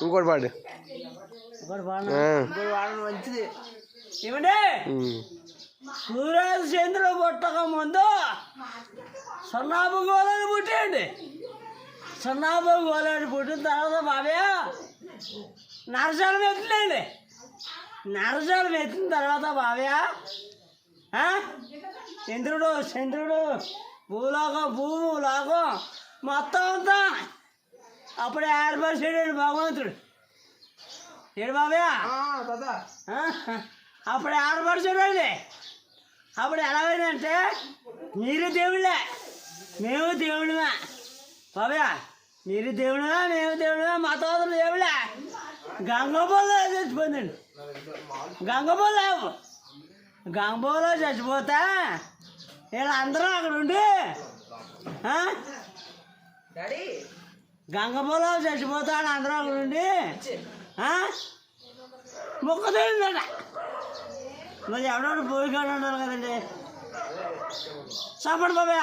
ఇంకోటి పాడు. మంచిది ఏమంటే సూర్యాది చంద్రుడు పుట్టక ముందు సన్నాభంగోళాన్ని పుట్టేయండి. సన్నాభంగోళాన్ని పుట్టిన తర్వాత బాబయ్య నరసాలం ఎత్తులేండి. నరసాలం ఎత్తిన తర్వాత బాబయ్య చంద్రుడు భూలోకం మొత్తం అంతా అప్పుడే ఏర్పరిచాడు భగవంతుడు. ఏడు బాబయ్య అప్పుడు ఏర్పరిచాడండి. అప్పుడు ఎలాగైందంటే మీరు దేవుళ్ళే మేము దేవుళ్ళమే బాబయ్య, మీరు దేవుళ్ళమే మేము దేవుళ్ళమే మా తోదరు దేవుళ్ళే. గంగపోలో చచ్చిపోయిందండి. గంగపోలో చచ్చిపోతే వీళ్ళందరూ అక్కడ ఉండి గంగపోలో చచ్చిపోతాడు. అందరూ అక్కడ ఉండి మొక్క తెలియదట. మరి ఎవడో పోయికాడు ఉండాలి కదండి. చెప్పండి బాబయ్య.